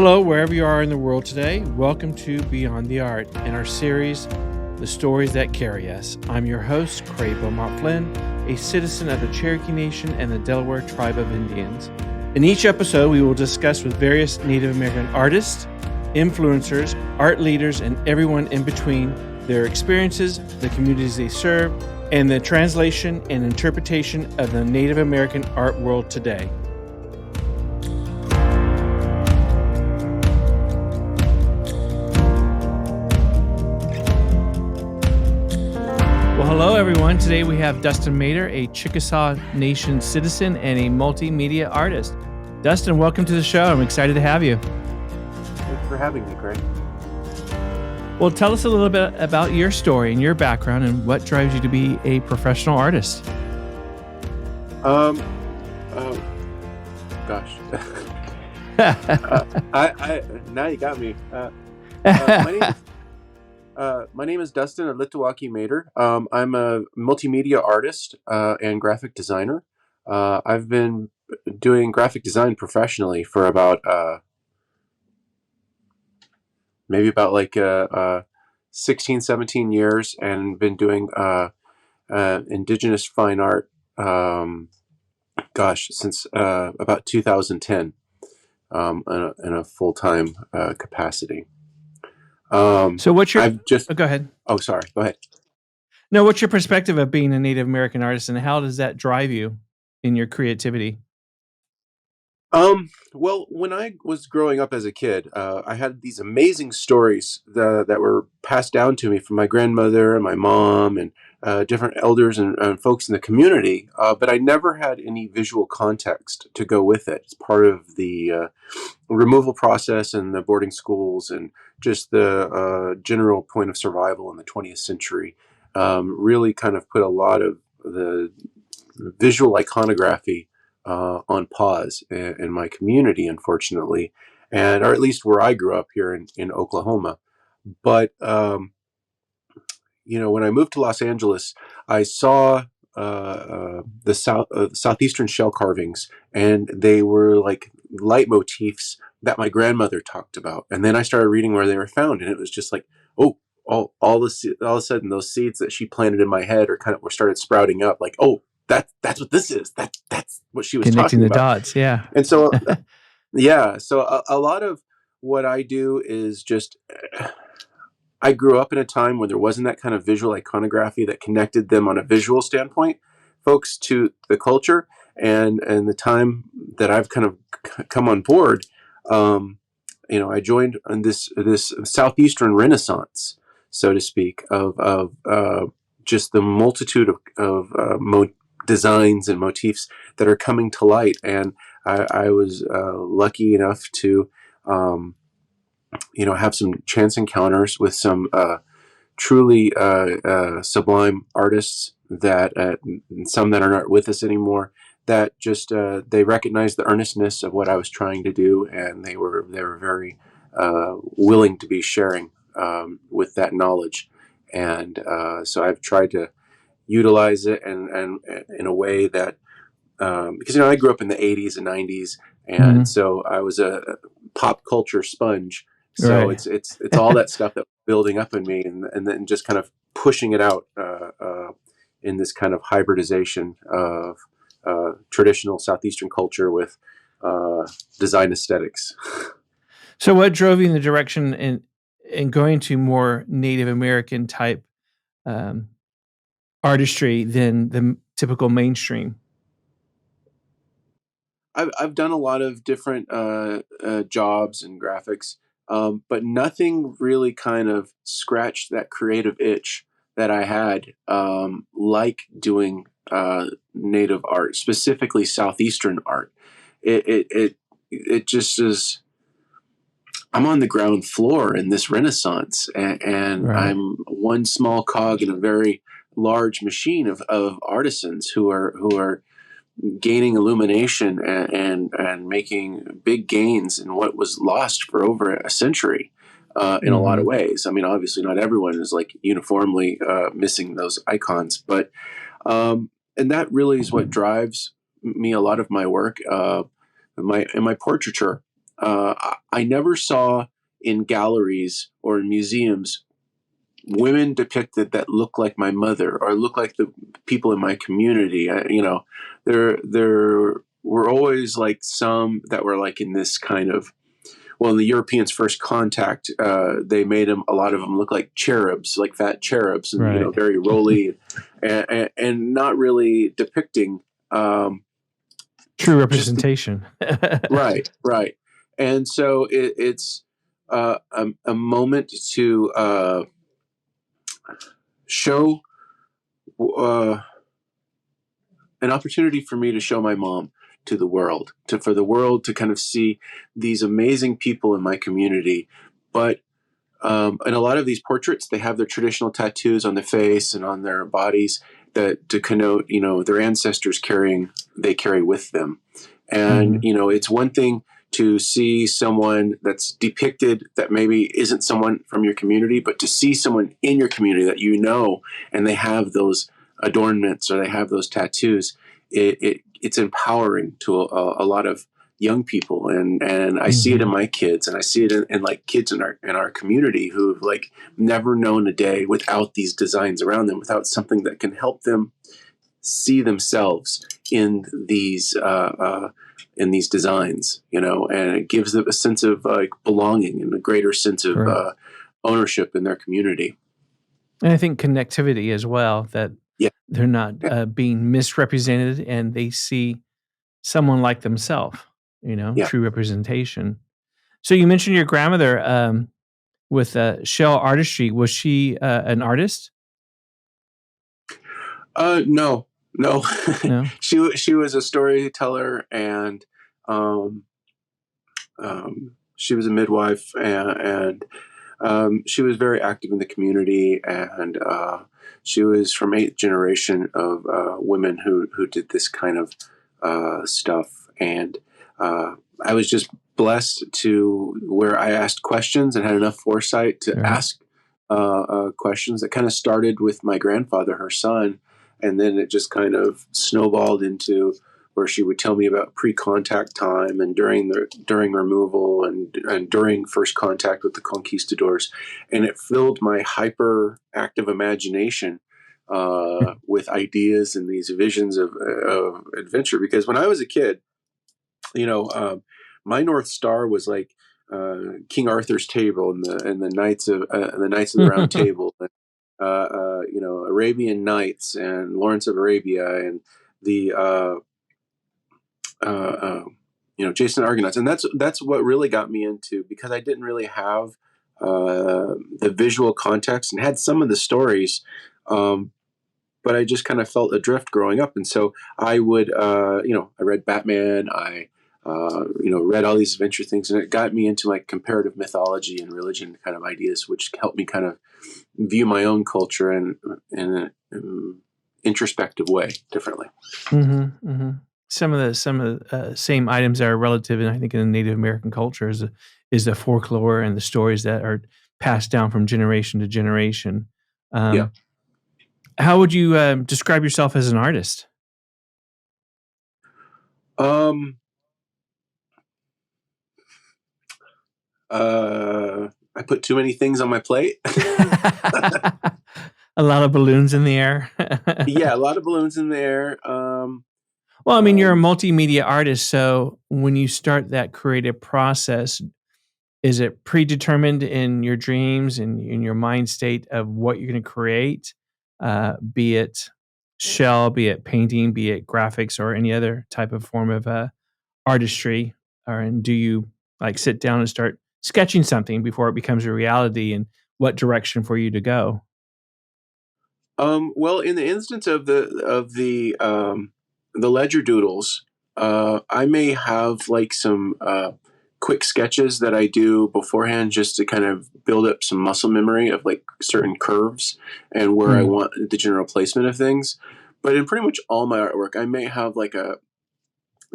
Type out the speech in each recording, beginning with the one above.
Hello, wherever you are in the world today. Welcome to Beyond the Art and our series, The Stories That Carry Us. I'm your host, Craig Beaumont Flynn, a citizen of the Cherokee Nation and the Delaware Tribe of Indians. In each episode, we will discuss with various Native American artists, influencers, art leaders, and everyone in between their experiences, the communities they serve, and the translation and interpretation of the Native American art world today. Well, hello, everyone. Today we have Dustin Mater, a Chickasaw Nation citizen and a multimedia artist. Dustin, welcome to the show. I'm excited to have you. Thanks for having me, Craig. Well, tell us a little bit about your story and your background and what drives you to be a professional artist. Gosh. I now you got me. My name is Dustin Mater. I'm a multimedia artist and graphic designer. I've been doing graphic design professionally for about maybe about 16, 17 years, and been doing indigenous fine art since about 2010 in a full-time capacity. So what's your... go ahead. Oh, sorry. Go ahead. No, what's your perspective of being a Native American artist, and how does that drive you in your creativity? Well, when I was growing up as a kid, I had these amazing stories that were passed down to me from my grandmother and my mom and different elders and folks in the community, but I never had any visual context to go with it. It's part of the removal process in the boarding schools and just the general point of survival in the 20th century. Really kind of put a lot of the visual iconography on pause in my community, unfortunately, or at least where I grew up here in Oklahoma. But when I moved to Los Angeles, I saw the Southeastern shell carvings, and they were like leitmotifs that my grandmother talked about. And then I started reading where they were found, and it was just like, oh, all of a sudden those seeds that she planted in my head started sprouting up. Like, oh, that's what this is. That's what she was Connecting talking about. The dots, yeah. And so, yeah. So a lot of what I do is just, I grew up in a time when there wasn't that kind of visual iconography that connected them on a visual standpoint, folks, to the culture. And the time that I've kind of come on board, I joined on this Southeastern Renaissance, so to speak, of just the multitude of designs and motifs that are coming to light. And I was lucky enough to have some chance encounters with some truly sublime artists that some that are not with us anymore, that just they recognized the earnestness of what I was trying to do, and they were very willing to be sharing with that knowledge. And so I've tried to utilize it and in a way that because I grew up in the 80s and 90s, and so I was a pop culture sponge. So Right. it's all that stuff that was building up in me, and then just kind of pushing it out in this kind of hybridization of traditional Southeastern culture with design aesthetics. So what drove you in the direction in going to more Native American type artistry than the typical mainstream? I've done a lot of different jobs and graphics, but nothing really kind of scratched that creative itch that I had, like doing Native art, specifically Southeastern art. It just is. I'm on the ground floor in this Renaissance, and Right. I'm one small cog in a very large machine of artisans who are gaining illumination and making big gains in what was lost for over a century in a lot of ways. I mean, obviously not everyone is like uniformly missing those icons, but and that really is what drives me a lot of my work. In my portraiture, I never saw in galleries or in museums women depicted that look like my mother or look like the people in my community. There were always like some that were like in this kind of, well, in the Europeans' first contact, they made them, a lot of them look like cherubs, like fat cherubs, and Right. very roly, and not really depicting True just representation. right. And so it's a moment to show uh, an opportunity for me to show my mom to the world, for the world to kind of see these amazing people in my community. But in a lot of these portraits, they have their traditional tattoos on the face and on their bodies that to connote, their ancestors they carry with them. And, Hmm. it's one thing to see someone that's depicted that maybe isn't someone from your community, but to see someone in your community that and they have those adornments or they have those tattoos, it's empowering to a lot of young people, and I see it in Hmm. my kids, and I see it in like kids in our community who've like never known a day without these designs around them, without something that can help them see themselves in these designs, and it gives them a sense of like belonging and a greater sense of Right. ownership in their community. And I think connectivity as well, that Yeah, they're not yeah, being misrepresented and they see someone like themselves, yeah. true representation. So you mentioned your grandmother with shell artistry. Was she an artist? No, no. No. She was a storyteller, and um, she was a midwife, and she was very active in the community, and she was from eighth generation of women who did this kind of stuff. And I was just blessed to where I asked questions and had enough foresight to Right. ask questions that kind of started with my grandfather, her son, and then it just kind of snowballed into where she would tell me about pre-contact time and during removal and during first contact with the conquistadors, and it filled my hyper active imagination with ideas and these visions of adventure. Because when I was a kid, you know, my North Star was like King Arthur's table and the Knights of the Round Table, and, Arabian Nights and Lawrence of Arabia and the uh, uh, Jason Argonauts, and that's what really got me into, because I didn't really have the visual context and had some of the stories, but I just kind of felt adrift growing up, and so I would I read Batman, I read all these adventure things, and it got me into like comparative mythology and religion kind of ideas, which helped me kind of view my own culture in an introspective way differently. Hmm. Hmm. Some of the same items that are relative, and I think in the Native American culture is the folklore and the stories that are passed down from generation to generation. Yeah. Um, how would you describe yourself as an artist? Um, I put too many things on my plate. A lot of balloons in the air. Yeah, a lot of balloons in there. Well, I mean, you're a Um, multimedia artist, so when you start that creative process, is it predetermined in your dreams and in your mind state of what you're going to create, be it shell, be it painting, be it graphics, or any other type of form of artistry? Or and do you like sit down and start sketching something before it becomes a reality, and what direction for you to go? well, in the instance of the ledger doodles, I may have like some quick sketches that I do beforehand just to kind of build up some muscle memory of like certain curves and where I Mm, want the general placement of things. But in pretty much all my artwork, I may have like a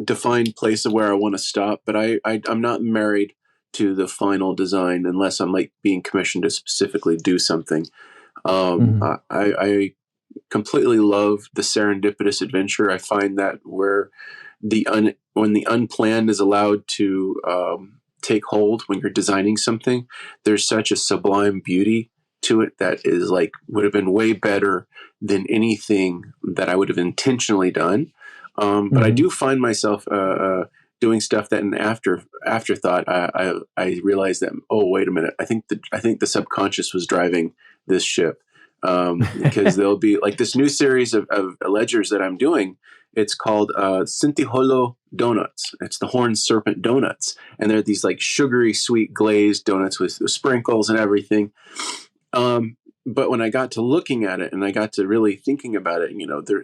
defined place of where I want to stop, but I'm not married to the final design unless I'm like being commissioned to specifically do something. mhm, I completely love the serendipitous adventure. I find that where when the unplanned is allowed to take hold when you're designing something. There's such a sublime beauty to it that is like would have been way better than anything that I would have intentionally done. But I Mm-hmm. do find myself doing stuff that in afterthought I realized that, oh, wait a minute, I think the subconscious was driving this ship. Because there'll be like this new series of ledgers that I'm doing. It's called Sintiholo Donuts. It's the Horned Serpent Donuts. And they're these like sugary, sweet glazed donuts with sprinkles and everything. But when I got to looking at it and I got to really thinking about it,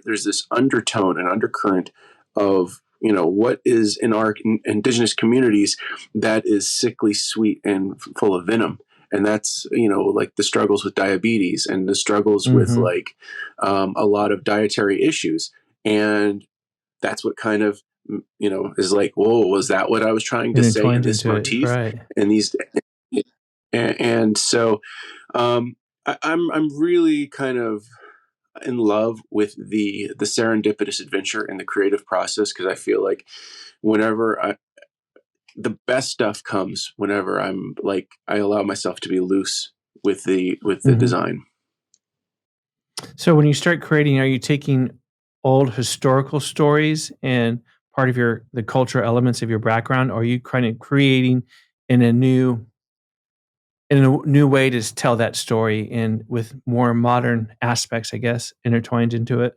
there's this undertone and undercurrent of, what is in our indigenous communities that is sickly sweet and full of venom. And that's, like the struggles with diabetes and the struggles with Mm-hmm. like a lot of dietary issues. And that's what kind of, is like, whoa, was that what I was trying to say in Intertwined this into it, motif? right? And these, and so I'm really kind of in love with the serendipitous adventure and the creative process, because I feel like whenever the best stuff comes whenever I'm like I allow myself to be loose with the Mm-hmm. design. So when you start creating, are you taking old historical stories and part of the cultural elements of your background, or are you kind of creating in a new way to tell that story and with more modern aspects, I guess, intertwined into it?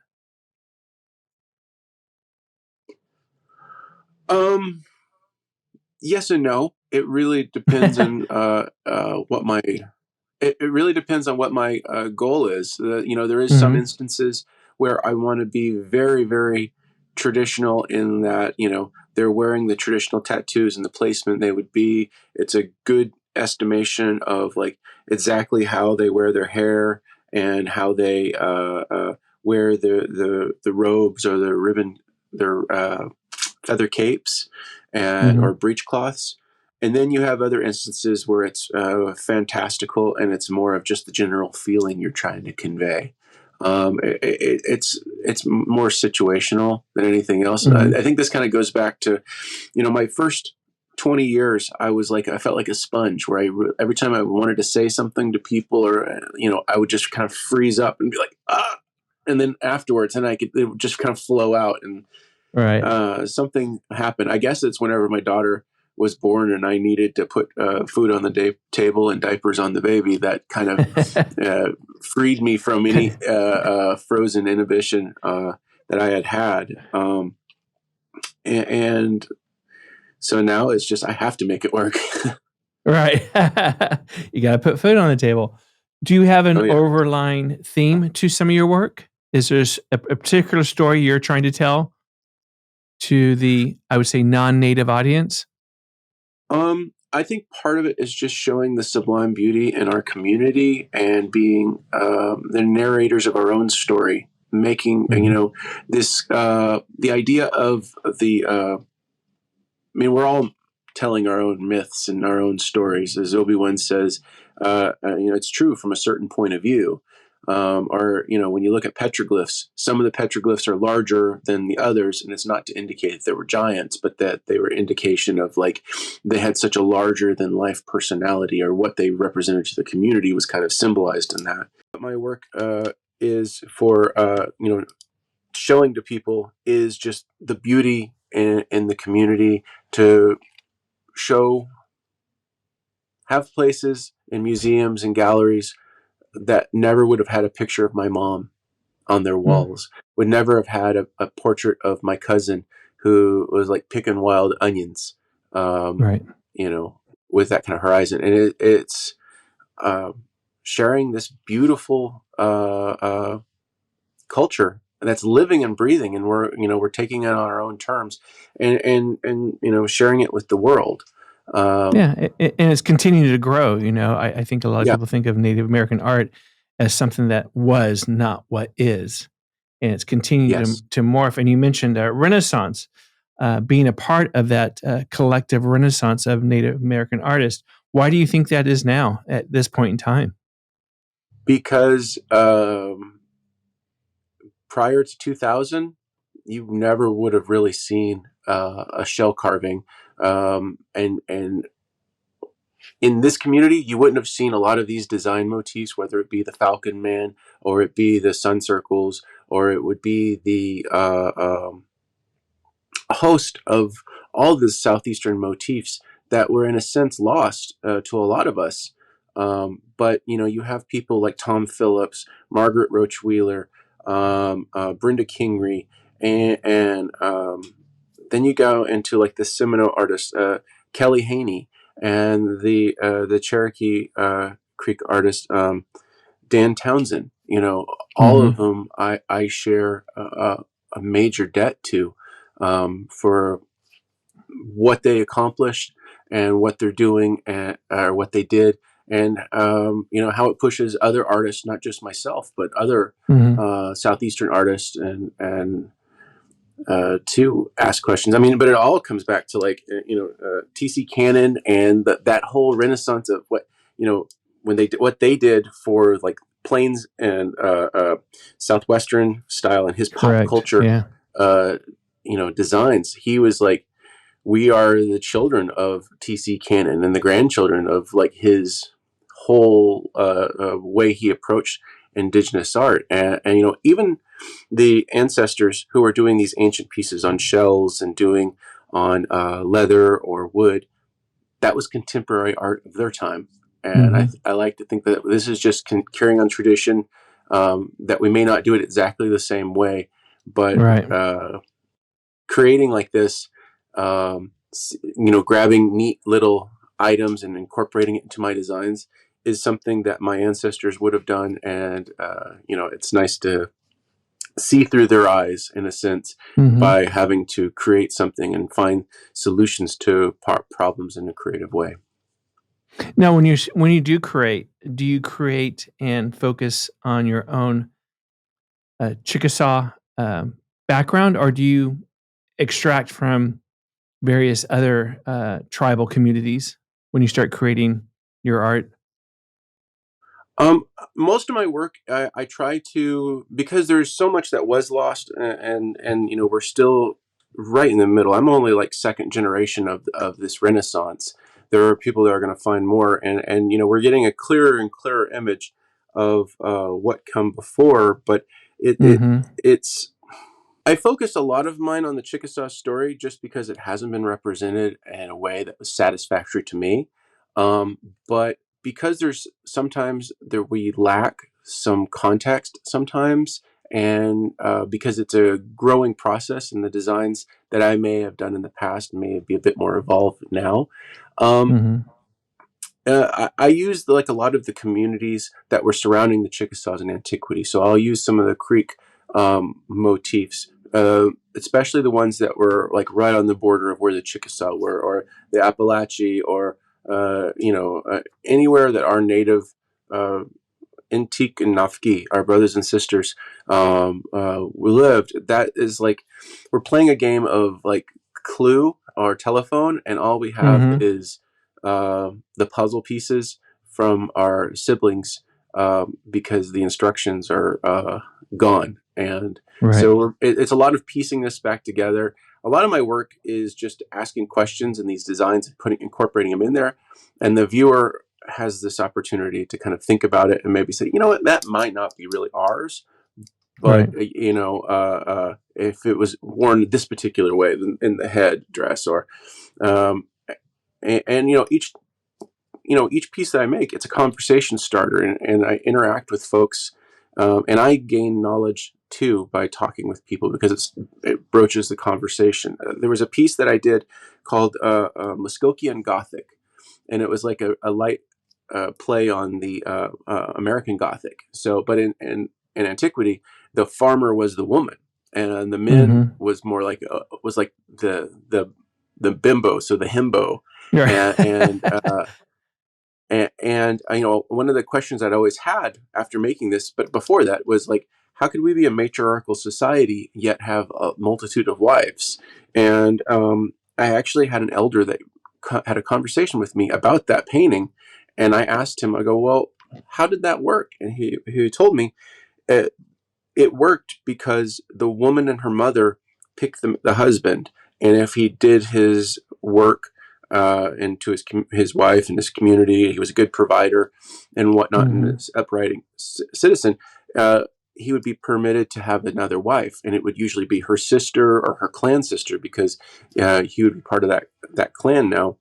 Um, yes and no. It really depends on what my it really depends on what my goal is. There is some Hmm. instances where I want to be very, very traditional in that, they're wearing the traditional tattoos and the placement they would be. It's a good estimation of like exactly how they wear their hair and how they wear the robes or the ribbon, their feather capes and or Hmm. breechcloths. And then you have other instances where it's fantastical and it's more of just the general feeling you're trying to convey. It's more situational than anything else. I Hmm. think this kind of goes back to, my first 20 years. I felt like a sponge where every time I wanted to say something to people or, I would just kind of freeze up and be like, ah. And then afterwards, it would just kind of flow out and Right. something happened. I guess it's whenever my daughter was born and I needed to put food on the table and diapers on the baby, that kind of freed me from any frozen inhibition that I had. And so now it's just I have to make it work. Right. You got to put food on the table. Do you have Oh an yeah. overlying theme to some of your work? Is there a particular story you're trying to tell to the, I would say, non-native audience? I think part of it is just showing the sublime beauty in our community and being the narrators of our own story, making Hmm. this the idea of the. We're all telling our own myths and our own stories, as Obi-Wan says. It's true from a certain point of view. Or when you look at petroglyphs, some of the petroglyphs are larger than the others, and it's not to indicate that they were giants, but that they were indication of like they had such a larger than life personality, or what they represented to the community was kind of symbolized in that. But my work is for showing to people is just the beauty in the community, to show, have places in museums and galleries that never would have had a picture of my mom on their Mm. walls, would never have had a portrait of my cousin who was like picking wild onions, um, Right. you know, with that kind of horizon. And it's sharing this beautiful culture that's living and breathing, and we're taking it on our own terms, and sharing it with the world. Um, Yeah, and it's continuing to grow. I think a lot of yeah. people think of Native American art as something that was not what is, and it's continued Yes. to morph. And you mentioned Renaissance being a part of that collective Renaissance of Native American artists. Why do you think that is now at this point in time? Because prior to 2000, you never would have really seen a shell carving, and in this community, you wouldn't have seen a lot of these design motifs, whether it be the Falcon Man or it be the sun circles, or it would be the host of all the Southeastern motifs that were in a sense lost to a lot of us. But you have people like Tom Phillips, Margaret Roach Wheeler, Brenda Kingery, and then you go into like the Seminole artists, Kelly Haney, and the Cherokee Creek artist, Dan Townsend. All of Mm-hmm. them I share a major debt to, for what they accomplished and what they're doing, and or what they did, and how it pushes other artists, not just myself, but other Mm-hmm. Southeastern artists, and to ask questions. I mean, but it all comes back to like T.C. Cannon and that whole renaissance of what when they did what they did for like plains and southwestern style and his pop Correct. culture Yeah. designs. He was like, we are the children of T.C. Cannon and the grandchildren of like his whole way he approached indigenous art, and even the ancestors who were doing these ancient pieces on shells and doing on leather or wood, that was contemporary art of their time. And Mm-hmm. I like to think that this is just carrying on tradition, that we may not do it exactly the same way, but Right. creating like this, grabbing neat little items and incorporating it into my designs is something that my ancestors would have done. And, it's nice to see through their eyes in a sense Mm-hmm. by having to create something and find solutions to problems in a creative way. Now, when you do you create and focus on your own Chickasaw background, or do you extract from various other tribal communities when you start creating your art? Um, Most of my work, I try to, because there's so much that was lost, and we're still right in the middle. I'm only like second generation of this Renaissance. There are people that are going to find more, and we're getting a clearer and clearer image of what come before. But Mm-hmm. it's I focused a lot of mine on the Chickasaw story just because it hasn't been represented in a way that was satisfactory to me. Um, but because there's sometimes there we lack some context sometimes, and because it's a growing process, and the designs that I may have done in the past may be a bit more evolved now. Um, Mm-hmm. I used like a lot of the communities that were surrounding the Chickasaws in antiquity. So I'll use some of the Creek motifs, especially the ones that were like right on the border of where the Chickasaw were, or the Appalachie, or anywhere that our native Intik and Nafki, our brothers and sisters, we lived. That is like we're playing a game of like Clue or telephone, and all we have Mm-hmm. is the puzzle pieces from our siblings, because the instructions are gone. And Right. so it's a lot of piecing this back together. A lot of my work is just asking questions in these designs and incorporating them in there, and the viewer has this opportunity to kind of think about it and maybe say, you know what, that might not be really ours, but Right. if it was worn this particular way in the head dress, or um, and each piece that I make, it's a conversation starter, and I interact with folks, and I gain knowledge too by talking with people, because it broaches the conversation. There was a piece that I did called Muskogean Gothic, and it was like a light play on the American Gothic. So, but in antiquity, the farmer was the woman, and the men Mm-hmm. was more like was like the bimbo, so the himbo, and and, Right. uh, and one of the questions I'd always had after making this, but before that, was like, how could we be a matriarchal society yet have a multitude of wives? And I actually had an elder that had a conversation with me about that painting, and I asked him, I go, well, how did that work? And he told me it, it worked because the woman and her mother picked the husband, and if he did his work and to his wife and his community. He was a good provider and whatnot, and Mm-hmm. this upright citizen. He would be permitted to have another wife, and it would usually be her sister or her clan sister, because he would be part of that clan now.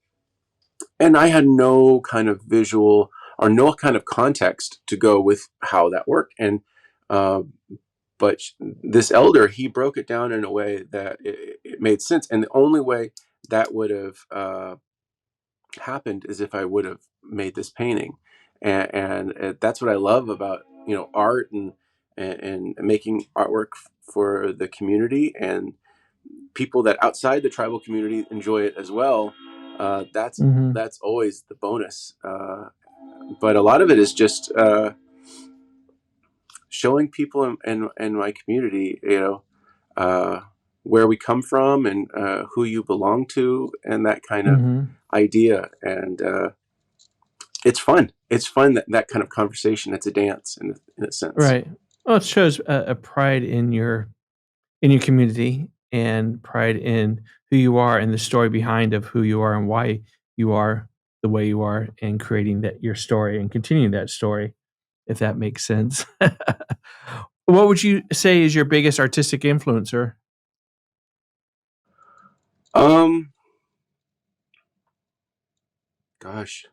And I had no kind of visual or no kind of context to go with how that worked. And uh, but this elder, he broke it down in a way that it made sense. And the only way that would have happened is if I would have made this painting. And that's what I love about art and making artwork for the community, and people that outside the tribal community enjoy it as well. That's Mm-hmm. that's always the bonus. But a lot of it is just showing people in my community, uh, where we come from, and who you belong to, and that kind of Mm-hmm. idea. And it's fun. It's fun, that kind of conversation. It's a dance in a sense. Right. Well, it shows a pride in your community and pride in who you are and the story behind of who you are and why you are the way you are, and creating that your story and continuing that story, if that makes sense. What would you say is your biggest artistic influencer? Um, Gosh.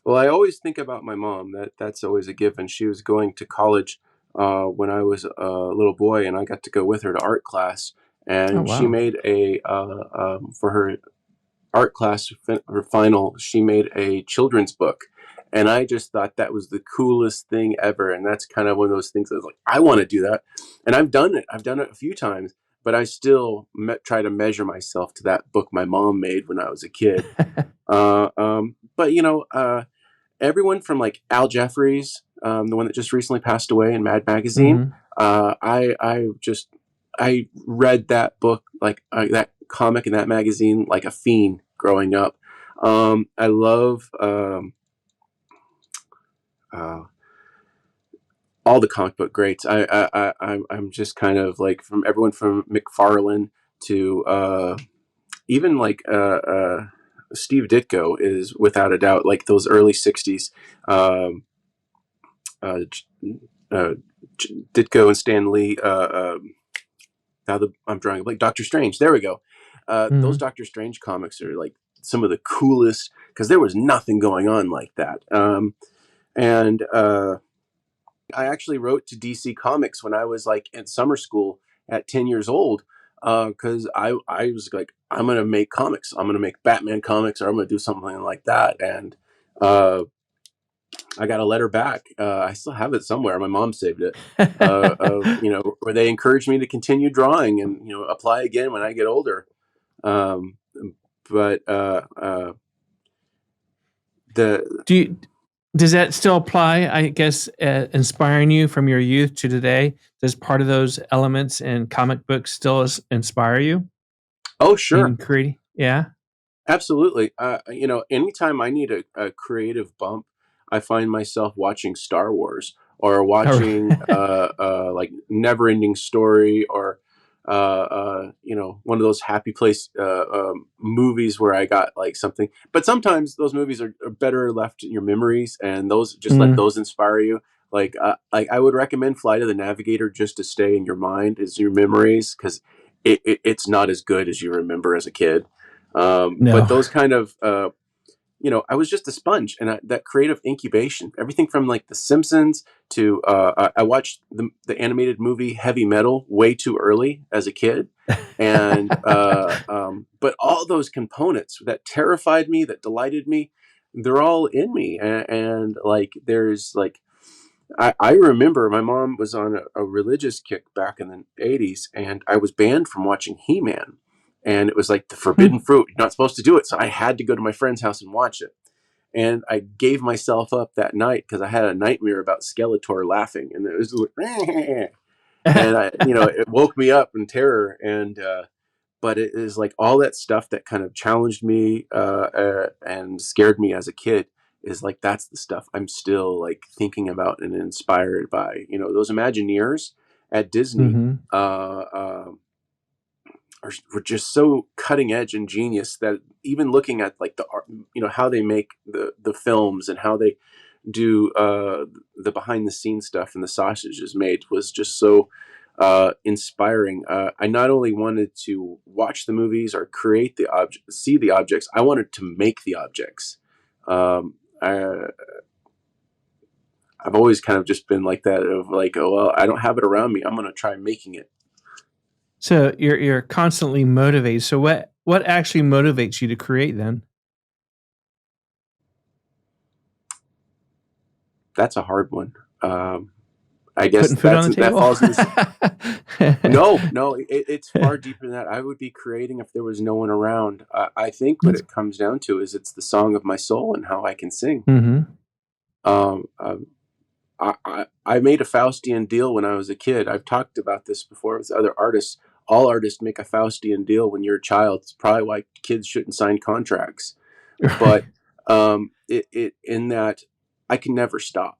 Well, I always think about my mom. That's always a given. She was going to college when I was a little boy, and I got to go with her to art class. Oh, And she wow. made for her art class, her final, she made a children's book. And I just thought that was the coolest thing ever. And that's kind of one of those things that was like, I want to do that. And I've done it. I've done it a few times, but I still try to measure myself to that book my mom made when I was a kid. But everyone from like Al Jeffries, the one that just recently passed away in Mad Magazine. Mhm. I read that book, like that comic and that magazine, like a fiend growing up. I love uh, all the comic book greats. I'm just kind of like, from everyone from McFarlane to even like Steve Ditko is without a doubt, like those early '60s. Um, uh, uh, Ditko and Stan Lee. I'm drawing like Doctor Strange. There we go. Those Mhm. Doctor Strange comics are like some of the coolest, because there was nothing going on like that. And I actually wrote to DC Comics when I was like in summer school at 10 years old, because I was like, I'm gonna make comics. I'm gonna make Batman comics, or I'm gonna do something like that. And uh, I got a letter back. I still have it somewhere. My mom saved it. Of where they encouraged me to continue drawing and apply again when I get older. Um, but the Do you Does that still apply, I guess, inspiring you from your youth to today? Does part of those elements in comic books still inspire you Oh, sure. in creating? Yeah? Absolutely. Anytime I need a creative bump, I find myself watching Star Wars, or Or watching like Never Ending Story, or one of those happy place movies where I got like something. But sometimes those movies are better left in your memories, and those, just let Mm, those inspire you. Like I would recommend Flight of the Navigator, just to stay in your mind, as your memories, because it's not as good as you remember as a kid. But no. those kind of, I was just a sponge, and that creative incubation, everything from like The Simpsons to, I watched the animated movie Heavy Metal way too early as a kid. And, but all those components that terrified me, that delighted me, they're all in me. And like, there's like, I remember my mom was on a religious kick back in the '80s, and I was banned from watching He-Man. And it was like the forbidden fruit. You're not supposed to do it. So I had to go to my friend's house and watch it. And I gave myself up that night because I had a nightmare about Skeletor laughing. And it was like, and it woke me up in terror. And, but it is like all that stuff that kind of challenged me and scared me as a kid, is like, that's the stuff I'm still like thinking about and inspired by. Those Imagineers at Disney. Mhm. Uh, uh, were just so cutting edge and genius that even looking at like the art, how they make the films and how they do the behind the scenes stuff and the sausage is made was just so inspiring. I not only wanted to watch the movies or create the object, see the objects, I wanted to make the objects. I, I've always kind of just been like that of like, oh, well, I don't have it around me. I'm going to try making it. So you're constantly motivated. So what actually motivates you to create then? That's a hard one. I guess Putting food on the that table? falls into no, it's far deeper than that. I would be creating if there was no one around. I think what it comes down to is it's the song of my soul and how I can sing. Mm-hmm. Um, I made a Faustian deal when I was a kid. I've talked about this before with other artists. All artists make a Faustian deal when you're a child. It's probably why kids shouldn't sign contracts. But it in that I can never stop.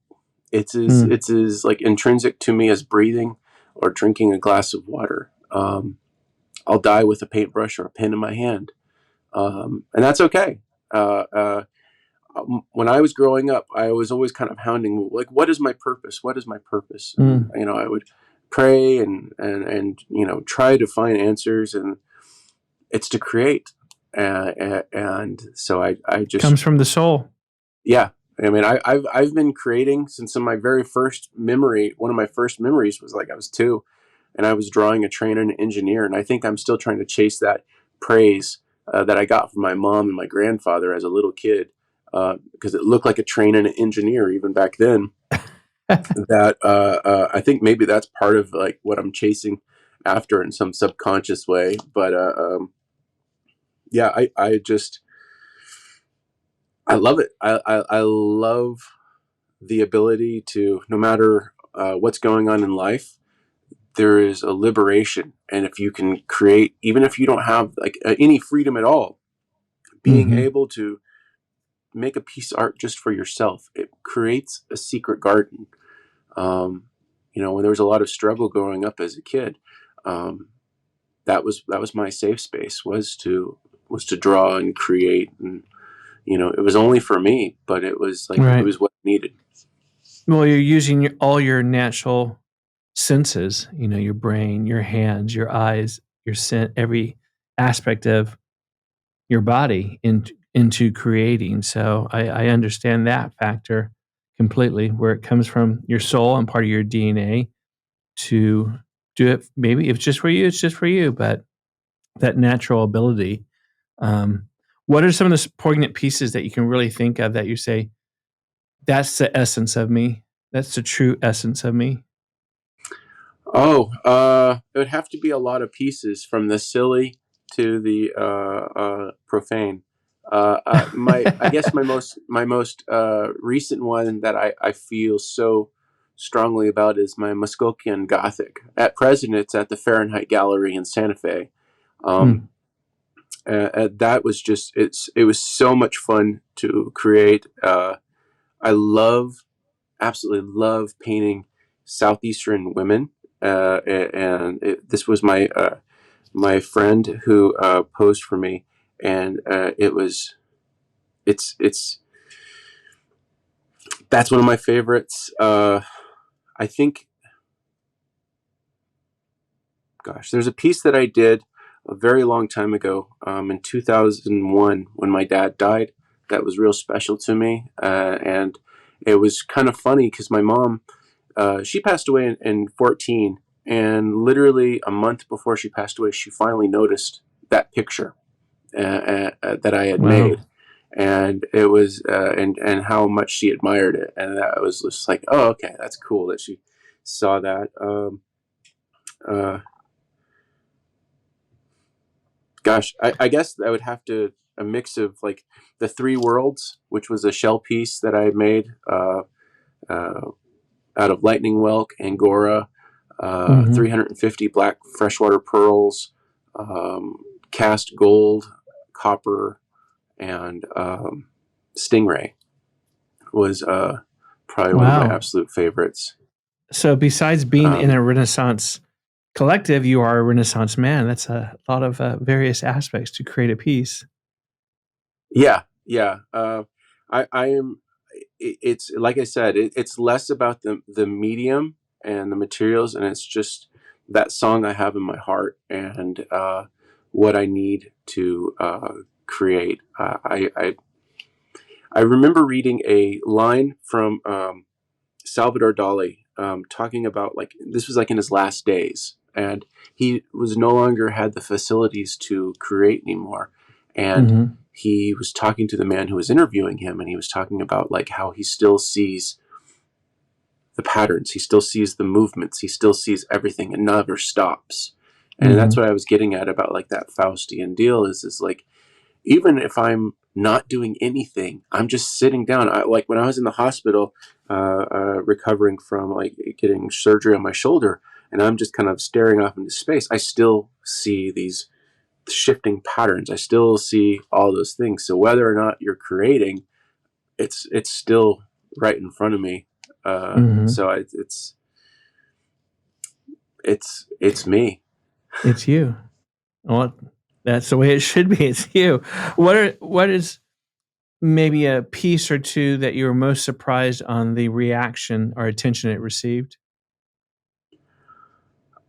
It's as like intrinsic to me as breathing or drinking a glass of water. I'll die with a paintbrush or a pen in my hand, and that's okay. When I was growing up, I was always kind of hounding, like, what is my purpose? What is my purpose? And, I would pray and try to find answers, and it's to create. And so I just comes from the soul. Yeah. I mean, I've been creating since my very first memory. One of my first memories was like I was 2, and I was drawing a trainer and an engineer, and I think I'm still trying to chase that praise that I got from my mom and my grandfather as a little kid, because it looked like a trainer and an engineer even back then. That I think maybe that's part of like what I'm chasing after in some subconscious way. But yeah, I love it. I love the ability to, no matter what's going on in life, there is a liberation. And if you can create, even if you don't have like any freedom at all, being able to make a piece of art just for yourself, it creates a secret garden. When there was a lot of struggle growing up as a kid, that was my safe space, was to draw and create. And it was only for me, but it was like it was what I needed. Well, you're using all your natural senses, your brain, your hands, your eyes, your scent, every aspect of your body into creating. So I understand that factor completely, where it comes from your soul and part of your DNA to do it. Maybe if it's just for you, it's just for you, but that natural ability. What are some of the poignant pieces that you can really think of that you say, that's the essence of me? That's the true essence of me. Oh, it would have to be a lot of pieces, from the silly to the profane. I guess my most recent one that I feel so strongly about is my Muskokian Gothic. At present, it's at the Fahrenheit Gallery in Santa Fe. That was just it was so much fun to create. I absolutely love painting Southeastern women, and this was my friend who posed for me, and it's that's one of my favorites. I think, gosh, there's a piece that I did a very long time ago, in 2001, when my dad died. That was real special to me, and it was kind of funny because my mom, she passed away in 14, and literally a month before she passed away, she finally noticed that picture that I had made, and it was and how much she admired it, and that was just like, oh, okay, that's cool that she saw that. Gosh, I guess I would have to a mix of like the Three Worlds, which was a shell piece that I had made out of lightning whelk, angora, 350 black freshwater pearls, cast gold, copper, and stingray was probably one of my absolute favorites. So besides being in a Renaissance collective, you are a Renaissance man. That's a lot of various aspects to create a piece. Yeah, yeah. I am. It's like I said. It's less about the medium and the materials, and it's just that song I have in my heart and what I need to create. I remember reading a line from Salvador Dali talking about, like, this was like in his last days, and he was no longer had the facilities to create anymore, and Mm-hmm. he was talking to the man who was interviewing him, and he was talking about like how he still sees the patterns, he still sees the movements, he still sees everything, and never stops. And Mm-hmm. that's what I was getting at about like that Faustian deal is like, even if I'm not doing anything, I'm just sitting down. Like when I was in the hospital, recovering from like getting surgery on my shoulder, and I'm just kind of staring off into space, I still see these shifting patterns. I still see all those things. So whether or not you're creating, it's still right in front of me. Mm-hmm. So it's me. It's you. Well, that's the way it should be. It's you. What is maybe a piece or two that you were most surprised on the reaction or attention it received?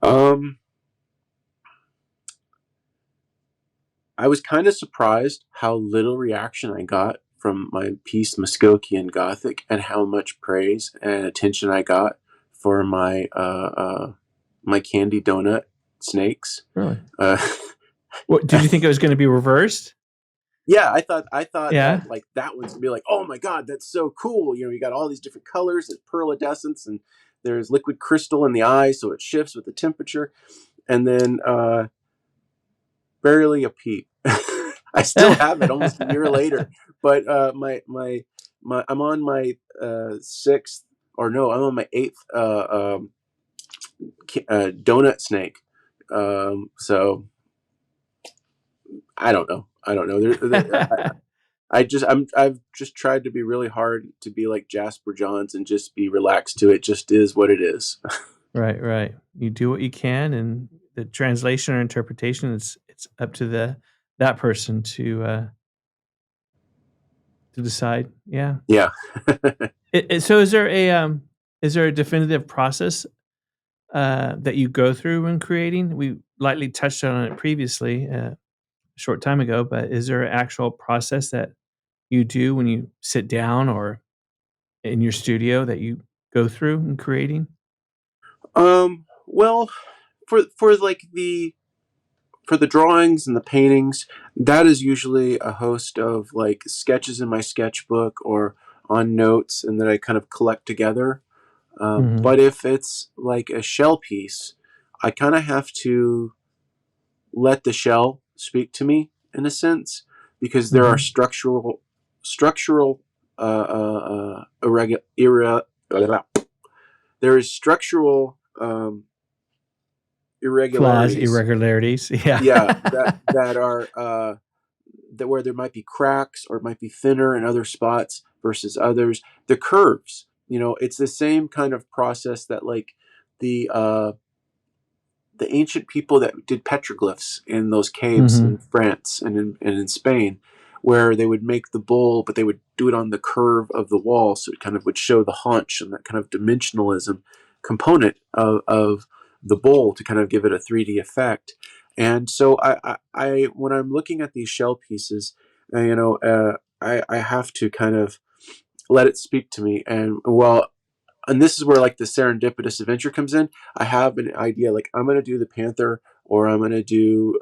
Um, I was kind of surprised how little reaction I got from my piece Muskokian Gothic, and how much praise and attention I got for my candy donut snakes. Really? Uh, What did you think it was going to be reversed? yeah, I thought Yeah. that like that one's gonna be like, oh my god, that's so cool. You know, you got all these different colors, there's pearlescence, and there's liquid crystal in the eye, so it shifts with the temperature, and then barely a peep. I still have it almost a year later, but my I'm on my sixth, or no, I'm on my eighth donut snake. So I don't know. I don't know. I've just tried to be really hard to be like Jasper Johns and just be relaxed to it. Just is what it is. Right, right. You do what you can, and the translation or interpretation it's up to that person to decide. Yeah. Yeah. So is there a definitive process that you go through when creating? We lightly touched on it previously a short time ago, but is there an actual process that you do when you sit down or in your studio that you go through in creating? Well, for like for the drawings and the paintings, that is usually a host of like sketches in my sketchbook or on notes, and that I kind of collect together. Mhm, But if it's like a shell piece, I kind of have to let the shell speak to me in a sense, because there are mhm. structural there is structural Flaws, irregularities, irregularities, yeah. yeah, that are that where there might be cracks or it might be thinner in other spots versus others. The curves, you know, it's the same kind of process that like the uh the ancient people that did petroglyphs in those caves in Mhm, France and in Spain, where they would make the bowl, but they would do it on the curve of the wall, so it kind of would show the haunch and that kind of dimensionalism component of the bowl to kind of give it a 3D effect. And so I when I'm looking at these shell pieces, I have to kind of let it speak to me. And this is where like the serendipitous adventure comes in. I have an idea, like I'm going to do the panther, or I'm going to do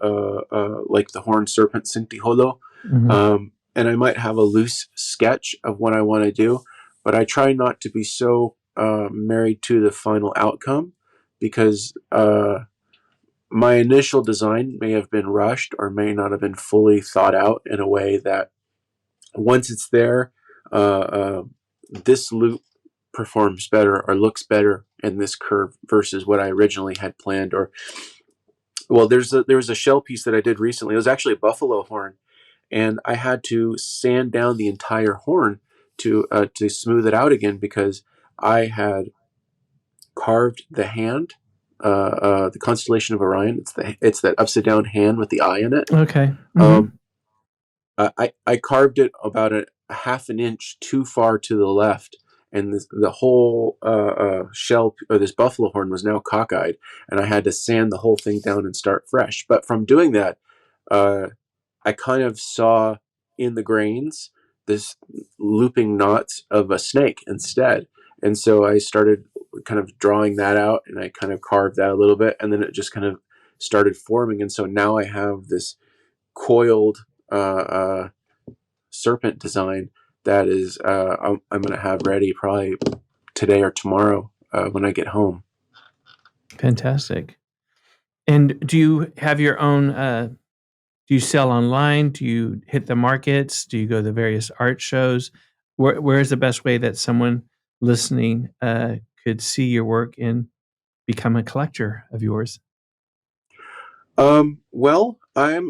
like the horned serpent Sinti mhm. and I might have a loose sketch of what I want to do, but I try not to be so married to the final outcome, because my initial design may have been rushed or may not have been fully thought out in a way that once it's there, uh, uh, this loop performs better or looks better in this curve versus what I originally had planned. Or well, there was a shell piece that I did recently. It was actually a buffalo horn, and I had to sand down the entire horn to smooth it out again, because I had carved the hand the constellation of Orion. It's that upside down hand with the eye in it. Okay. Um, I carved it about a half an inch too far to the left, and the whole shell, or this buffalo horn, was now cockeyed, and I had to sand the whole thing down and start fresh. But from doing that, uh, I kind of saw in the grains this looping knots of a snake instead. And so I started kind of drawing that out, and I kind of carved that a little bit, and then it just kind of started forming. And so now I have this coiled serpent design that is I'm going to have ready probably today or tomorrow when I get home. Fantastic. And do you have your own? Do you sell online? Do you hit the markets? Do you go to various art shows? Where is the best way that someone listening could see your work and become a collector of yours? Well, I'm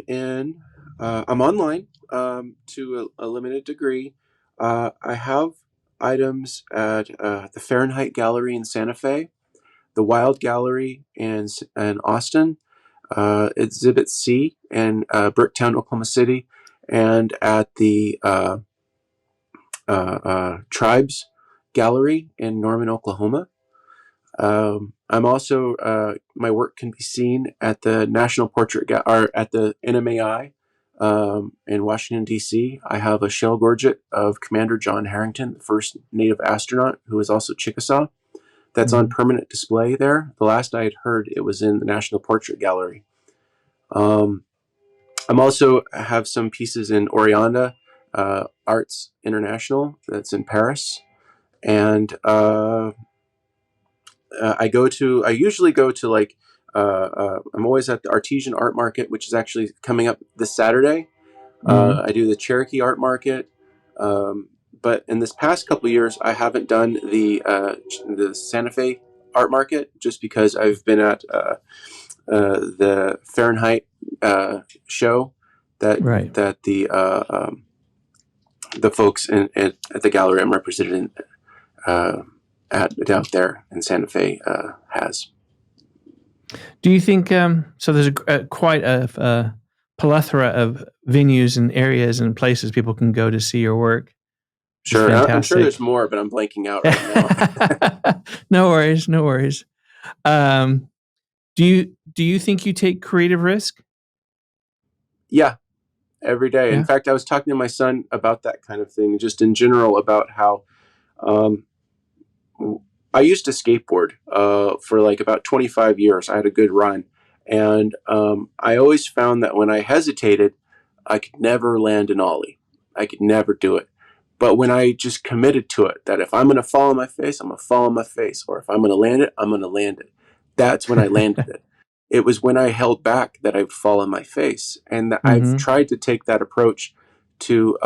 online to a limited degree. I have items at the Fahrenheit Gallery in Santa Fe, the Wild Gallery in Austin, Exhibit C in Bricktown, Oklahoma City, and at the Tribes Gallery in Norman, Oklahoma. I'm also my work can be seen at the National Portrait or at the NMAI in Washington D.C. I have a shell gorget of Commander John Harrington, the first native astronaut, who was also Chickasaw. That's on permanent display there. The last I had heard, it was in the National Portrait Gallery. I'm also have some pieces in Orianda Arts International, that's in Paris, and I usually go to like I'm always at the Artesian Art Market, which is actually coming up this Saturday. I do the Cherokee Art Market, but in this past couple of years, I haven't done the Santa Fe Art Market just because I've been at the Fahrenheit show that Right. that the folks at the gallery I'm represented in out there in Santa Fe has. Do you think so? There's quite a plethora of venues and areas and places people can go to see your work. Sure, I'm sure there's more, but I'm blanking out right now. No worries, no worries. Do you think you take creative risk? Yeah, every day. Yeah. In fact, I was talking to my son about that kind of thing, just in general, about how I used to skateboard for like about 25 years. I had a good run. And I always found that when I hesitated, I could never land an ollie. I could never do it. But when I just committed to it, that if I'm going to fall on my face, I'm going to fall on my face. Or if I'm going to land it, I'm going to land it. That's when I landed it. It was when I held back that I would fall on my face. And I've tried to take that approach to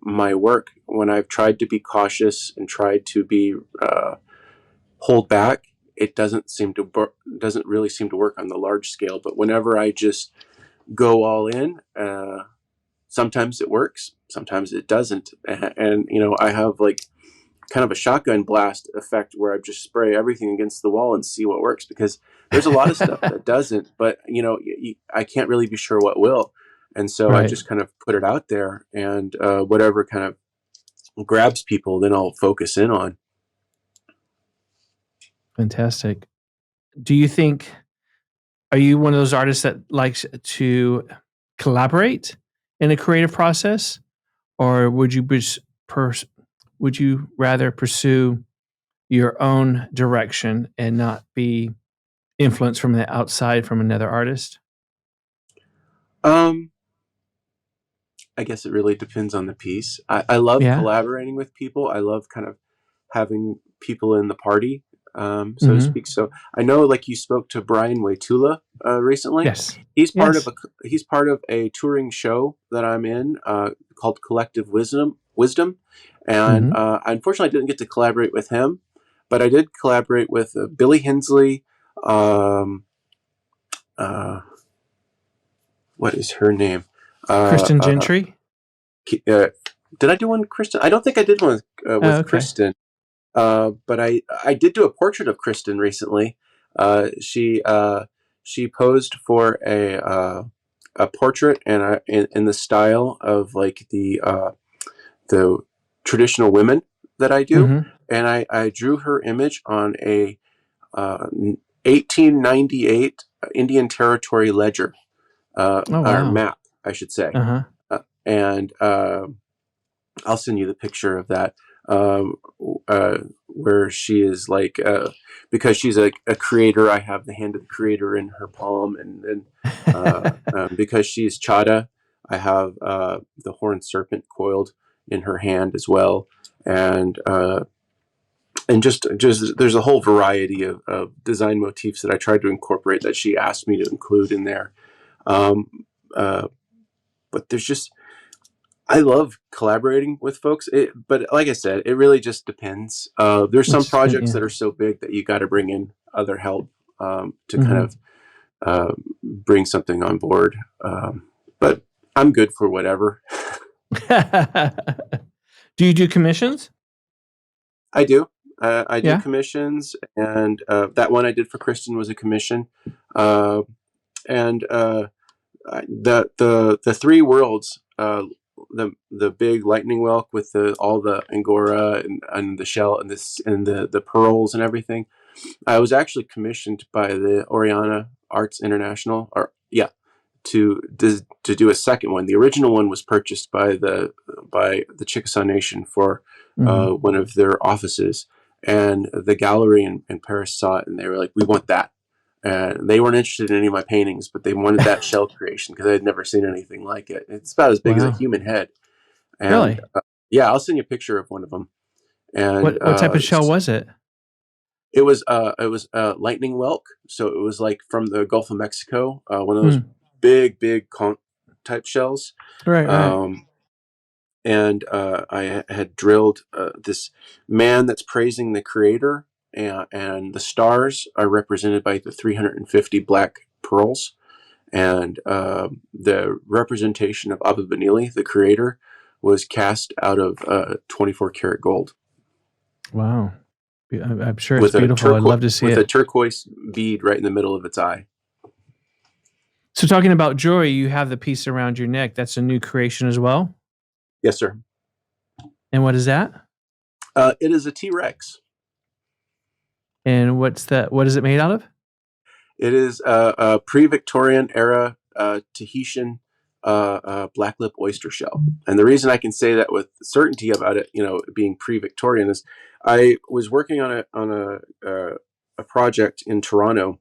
my work when I've tried to be cautious and tried to be hold back. It doesn't really seem to work on the large scale. But whenever I just go all in, sometimes it works, sometimes it doesn't. And I have like kind of a shotgun blast effect where I just spray everything against the wall and see what works, because there's a lot of stuff that doesn't, but I can't really be sure what will. And so I just kind of put it out there, and whatever kind of grabs people, then I'll focus in on. Fantastic. Do you think, are you one of those artists that likes to collaborate in a creative process, or would you rather pursue your own direction and not be influenced from the outside from another artist? I guess it really depends on the piece. I love collaborating with people. I love kind of having people in the party, so to speak. So I know, like, you spoke to Brian Waitula recently. Yes, he's part of a touring show that I'm in called Collective Wisdom, and unfortunately, I didn't get to collaborate with him, but I did collaborate with Billy Hensley. What is her name? Kristen Gentry. Did I do one with Kristen? I don't think I did one with Kristen. But I did do a portrait of Kristen recently. She posed for a portrait and in the style of like the traditional women that I do, Mm-hmm. and I drew her image on a uh, 1898 Indian Territory ledger, Oh, or wow. map, I should say, Uh-huh. and I'll send you the picture of that. Um, where she is like, because she's a creator, I have the hand of the creator in her palm, and because she's Chada, I have the horned serpent coiled in her hand as well, and just there's a whole variety of design motifs that I tried to incorporate that she asked me to include in there. Um, uh, but there's just I love collaborating with folks, but like I said, it really just depends. There's some It's good, projects yeah. that are so big that you got to bring in other help to kind Mm-hmm. of bring something on board. But I'm good for whatever. Do you do commissions? I do. I do Yeah. commissions, and that one I did for Kristen was a commission. Uh, and the three worlds, the big lightning whelk with all the angora and the shell and the pearls and everything. I was actually commissioned by the Oriana Arts International, or yeah, to do a second one. The original one was purchased by the Chickasaw Nation for Mm-hmm. one of their offices, and the gallery in Paris saw it and they were like, "We want that." And they weren't interested in any of my paintings, but they wanted that shell creation because they'd never seen anything like it. It's about as big as a Wow. human head, and Really? yeah, I'll send you a picture of one of them. And What type of shell was it? it was lightning whelk, so it was like from the Gulf of Mexico, one of those Hmm. big conch type shells. Right, right. Um, and I had drilled this man that's praising the creator, and the stars are represented by the 350 black pearls, and the representation of Abba Benili, the creator, was cast out of 24 karat gold Wow. I'm sure it's beautiful. I'd love to see with a it. turquoise bead right in the middle of its eye. So talking about jewelry, you have the piece around your neck. That's a new creation as well. Yes, sir. And what is that? It is a T-Rex. And what's that? What is it made out of? It is a pre-Victorian era Tahitian black lip oyster shell. And the reason I can say that with certainty about it, being pre-Victorian, is I was working on a project in Toronto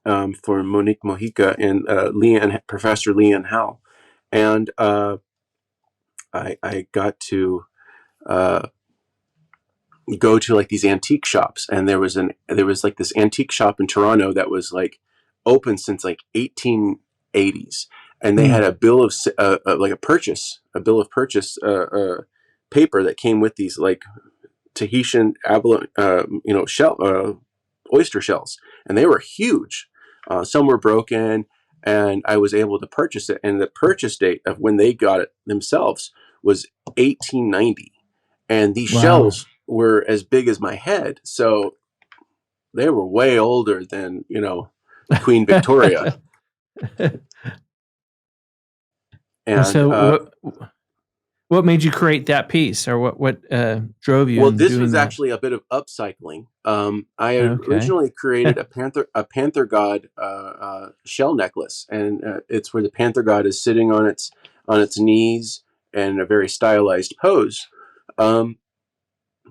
for Monique Mojica and Professor Leanne Howe, and I got to go to like these antique shops, and there was like this antique shop in Toronto that was like open since like 1880s, and they Hmm. had a bill of like a bill of purchase paper that came with these like Tahitian abalone shell oyster shells, and they were huge. Some were broken, and I was able to purchase it, and the purchase date of when they got it themselves was 1890, and these Wow. shells were as big as my head, so they were way older than Queen Victoria. And And so what made you create that piece, or what drove you well, in this doing was that? actually a bit of upcycling. I had Okay. originally created a panther god shell necklace, and it's where the panther god is sitting on its knees in a very stylized pose. Um,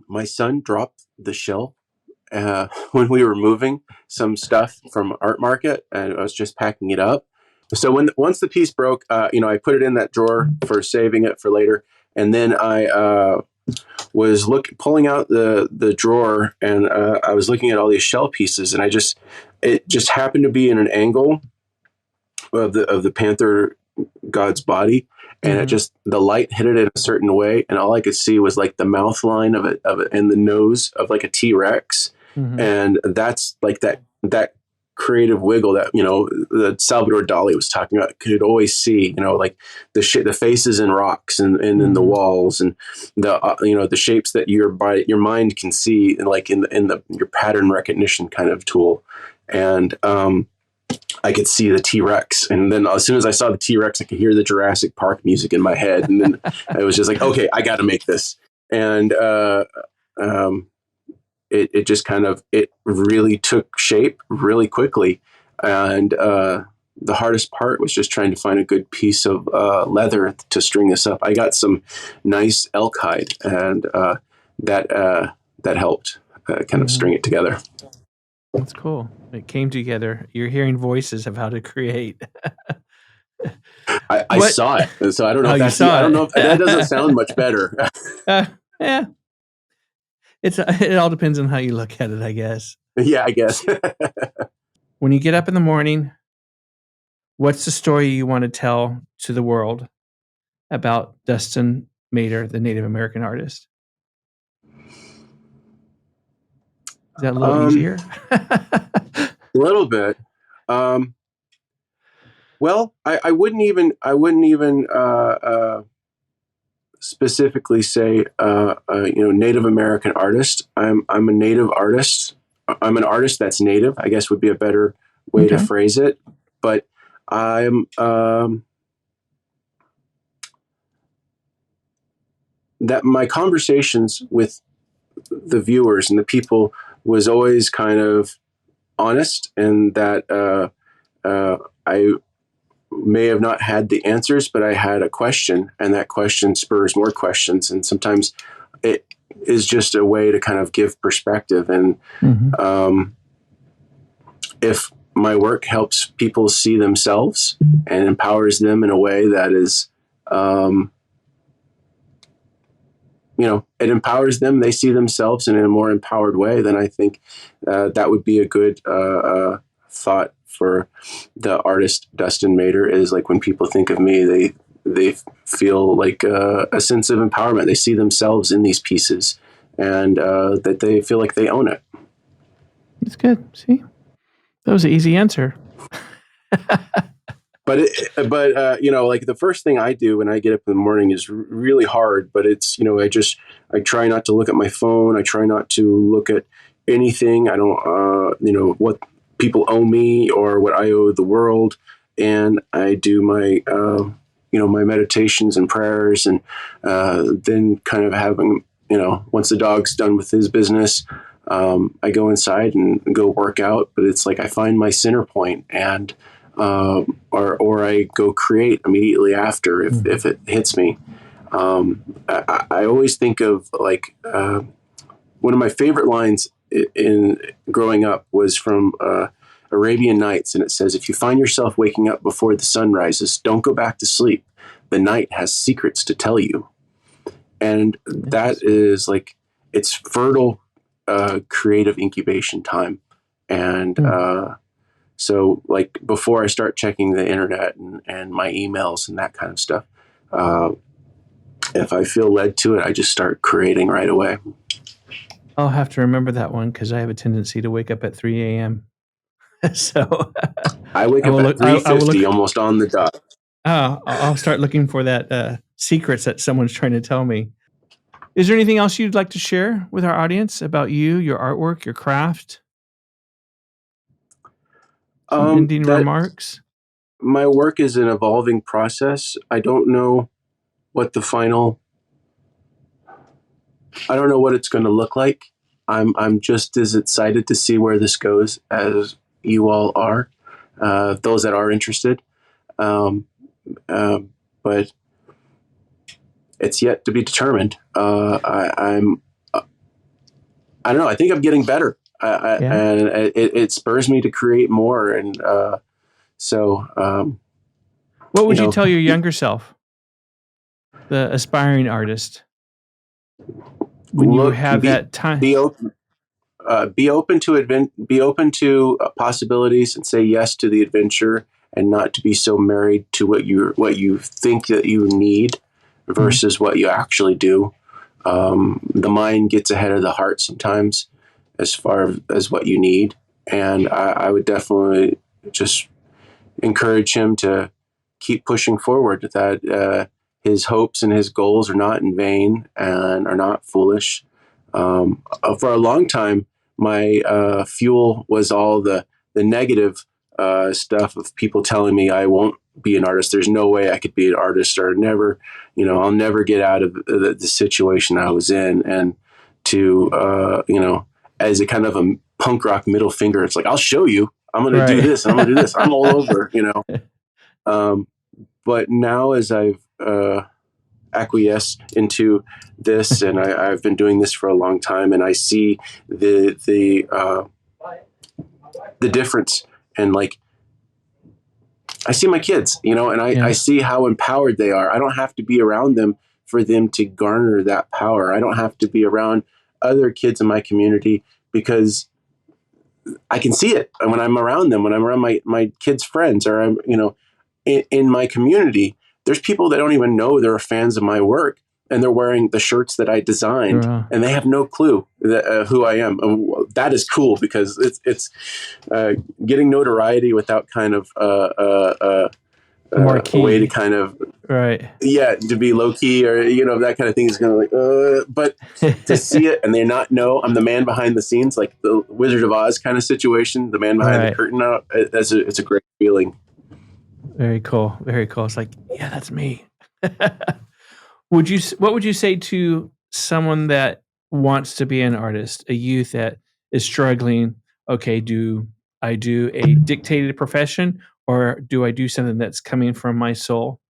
my son dropped the shell when we were moving some stuff from Art Market, and I was just packing it up. So once the piece broke, I put it in that drawer for saving it for later, and then I was pulling out the drawer, and I was looking at all these shell pieces, and it just happened to be in an angle of the panther god's body, and it Hmm. just the light hit it in a certain way, and all I could see was like the mouth line of it and the nose of like a T-Rex, Hmm. and that's like that creative wiggle that, that Salvador Dali was talking about. Could always see, like the faces in rocks and in the walls, and the shapes that your mind can see, and like in your pattern recognition kind of tool. And I could see the T-Rex, and then as soon as I saw the T-Rex, I could hear the Jurassic Park music in my head, and then I was just like, okay, I got to make this. And it just it really took shape really quickly. And the hardest part was just trying to find a good piece of leather to string this up. I got some nice elk hide, and that helped kind of string it together. That's cool. It came together. You're hearing voices of how to create. I saw it, so I don't know if that's. I don't know if that doesn't sound much better. Yeah, it all depends on how you look at it, I guess. Yeah, I guess. When you get up in the morning, what's the story you want to tell to the world about Dustin Mater, the Native American artist? Is that a little easier? A little bit. Well, I wouldn't even specifically say Native American artist. I'm a Native artist. I'm an artist that's Native, I guess would be a better way to phrase it. But I'm that my conversations with the viewers and the people was always kind of honest, and that I may have not had the answers, but I had a question, and that question spurs more questions. And sometimes it is just a way to kind of give perspective. And if my work helps people see themselves and empowers them in a way that is, it empowers them, they see themselves in a more empowered way, then I think that would be a good thought for the artist Dustin Mater. Is like when people think of me, they feel like a sense of empowerment. They see themselves in these pieces, and that they feel like they own it. That's good. See, that was an easy answer. But like the first thing I do when I get up in the morning is really hard. But it's I try not to look at my phone. I try not to look at anything. I don't what people owe me or what I owe the world. And I do my my meditations and prayers, and then kind of having once the dog's done with his business, I go inside and go work out. But it's like I find my center point, and or I go create immediately after if it hits me. I always think of like one of my favorite lines in growing up was from Arabian Nights, and it says, "If you find yourself waking up before the sun rises, don't go back to sleep. The night has secrets to tell you." And that is like, it's fertile creative incubation time. And so like before I start checking the internet and my emails and that kind of stuff, if I feel led to it, I just start creating right away. I'll have to remember that one, because I have a tendency to wake up at 3 a.m. So I wake up at 3:50, almost on the dot. Oh, I'll start looking for that secrets that someone's trying to tell me. Is there anything else you'd like to share with our audience about you, your artwork, your craft? Ending remarks? My work is an evolving process. I don't know what I don't know what it's going to look like. I'm just as excited to see where this goes as you all are, those that are interested. But it's yet to be determined. I don't know. I think I'm getting better, and it spurs me to create more. And what would you tell your younger self, the aspiring artist, when you have that time? Be open. Be open to possibilities, and say yes to the adventure, and not to be so married to what you think that you need versus what you actually do. The mind gets ahead of the heart sometimes, as far as what you need, And I would definitely just encourage him to keep pushing forward, that his hopes and his goals are not in vain and are not foolish. For a long time, my fuel was all the negative stuff of people telling me I won't be an artist. There's no way I could be an artist, or never, I'll never get out of the situation I was in. And to, as a kind of a punk rock middle finger, it's like, I'll show you. I'm going to do this. And I'm going to do this. I'm all over, But now, as I've acquiesced into this, and I've been doing this for a long time, and I see the difference, and like I see my kids, and I see how empowered they are. I don't have to be around them for them to garner that power. I don't have to be around other kids in my community, because I can see it when I'm around them, when I'm around my kids' friends, or I'm, in my community. There's people that don't even know they're fans of my work, and they're wearing the shirts that I designed, and they have no clue who I am. That is cool, because it's getting notoriety without kind of a way to kind of to be low key, or that kind of thing is kind of like but to see it and they not know I'm the man behind the scenes, like the Wizard of Oz kind of situation, the man behind the curtain. It's a great feeling. Very cool. Very cool. It's like, yeah, that's me. What would you say to someone that wants to be an artist, a youth that is struggling? Okay, do I do a dictated profession, or do I do something that's coming from my soul?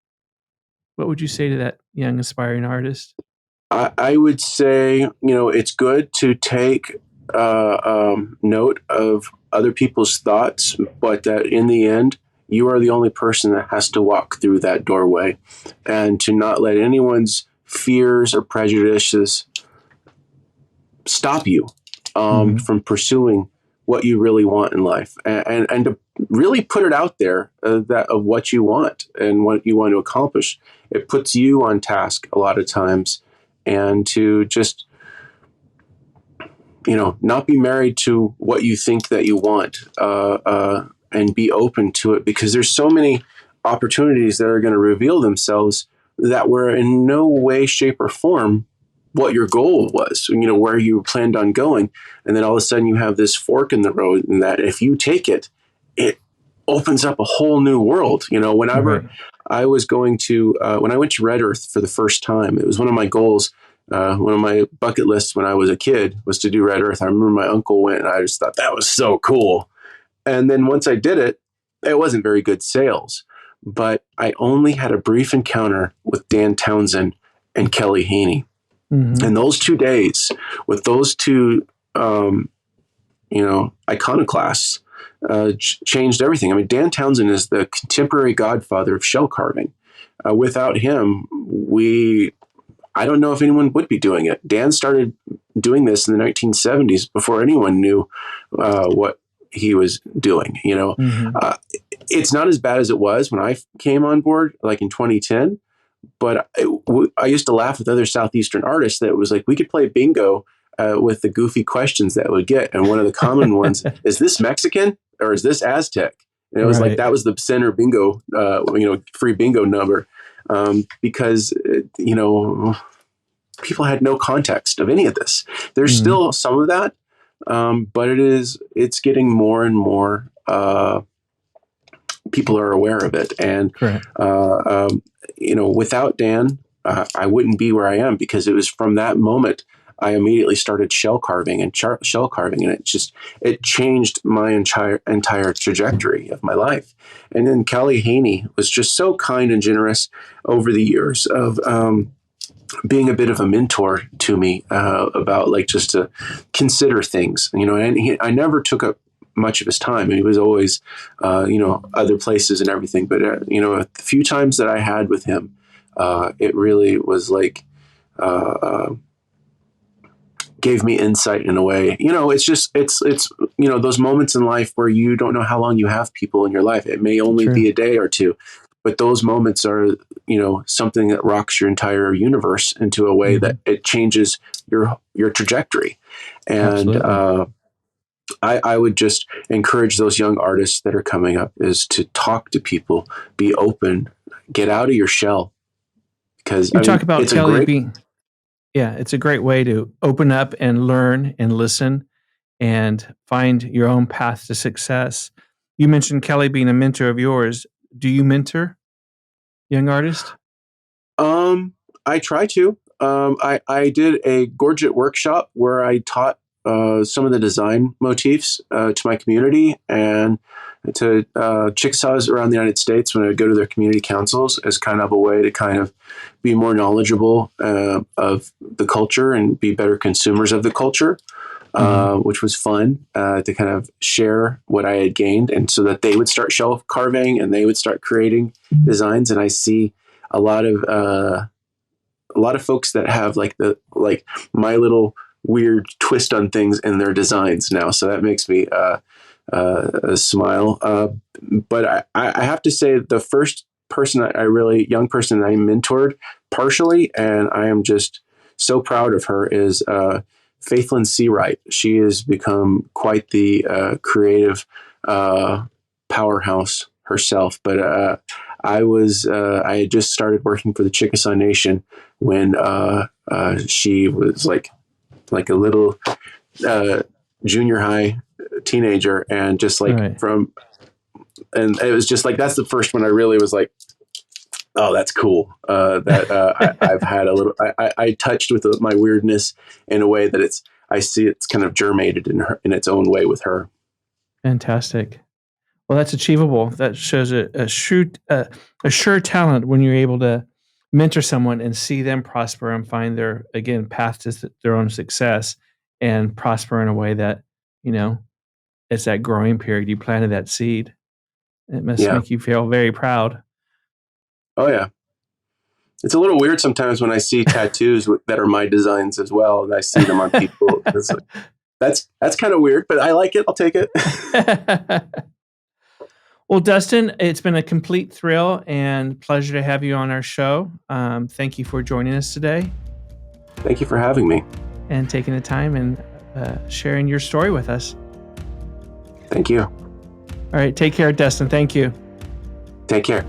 What would you say to that young aspiring artist? I would say, it's good to take note of other people's thoughts, but that in the end, you are the only person that has to walk through that doorway, and to not let anyone's fears or prejudices stop you from pursuing what you really want in life, and to really put it out there, that of what you want and what you want to accomplish. It puts you on task a lot of times, and to just, not be married to what you think that you want, and be open to it, because there's so many opportunities that are going to reveal themselves that were in no way, shape, or form what your goal was, where you planned on going. And then all of a sudden you have this fork in the road, and that if you take it, it opens up a whole new world. Whenever I was going to, when I went to Red Earth for the first time, it was one of my goals. One of my bucket lists when I was a kid was to do Red Earth. I remember my uncle went, and I just thought that was so cool. And then once I did it, it wasn't very good sales, but I only had a brief encounter with Dan Townsend and Kelly Haney. And those 2 days with those two, iconoclasts, changed everything. I mean, Dan Townsend is the contemporary godfather of shell carving. Without him, I don't know if anyone would be doing it. Dan started doing this in the 1970s before anyone knew what he was doing. It's not as bad as it was when I came on board, like in 2010. But I used to laugh with other Southeastern artists that it was like we could play bingo with the goofy questions that we get. And one of the common ones is this Mexican or is this Aztec? And it was like that was the center bingo, free bingo number, because people had no context of any of this. There's still some of that, but it's getting more and more. People are aware of it, and without Dan, I wouldn't be where I am, because it was from that moment I immediately started shell carving, and it changed my entire trajectory of my life. And then Kelly Haney was just so kind and generous over the years of being a bit of a mentor to me about like just to consider things, and I never took up much of his time, and he was always, other places and everything. But, a few times that I had with him, it really was like, gave me insight in a way. It's those moments in life where you don't know how long you have people in your life. It may only be a day or two, but those moments are, something that rocks your entire universe into a way that it changes your trajectory. And, I would just encourage those young artists that are coming up is to talk to people, be open, get out of your shell. Because You talk about it's a Kelly great, being, yeah, it's a great way to open up and learn and listen and find your own path to success. You mentioned Kelly being a mentor of yours. Do you mentor young artists? I try to. I did a Gorget workshop where I taught some of the design motifs to my community and to Chickasaws around the United States when I would go to their community councils as kind of a way to kind of be more knowledgeable of the culture and be better consumers of the culture, which was fun to kind of share what I had gained, and so that they would start shelf carving and they would start creating designs. And I see a lot of folks that have like my little weird twist on things in their designs now. So that makes me smile. But I have to say the first young person I mentored partially, and I am just so proud of her, is Faithlyn Seawright. She has become quite the creative powerhouse herself. But I had just started working for the Chickasaw Nation when she was like a little junior high teenager, and just like Right. and it was just like, that's the first one I really was like, oh, that's cool. I've had a little, I touched with my weirdness in a way that I see it's kind of germinated in its own way with her. Fantastic. Well, that's achievable. That shows a sure talent when you're able to mentor someone and see them prosper and find their, again, path to their own success and prosper in a way that, it's that growing period. You planted that seed. It must make you feel very proud. Oh yeah. It's a little weird sometimes when I see tattoos that are my designs as well, and I see them on people. It's like, that's kind of weird, but I like it. I'll take it. Well, Dustin, it's been a complete thrill and pleasure to have you on our show. Thank you for joining us today. Thank you for having me. And taking the time and sharing your story with us. Thank you. All right. Take care, Dustin. Thank you. Take care.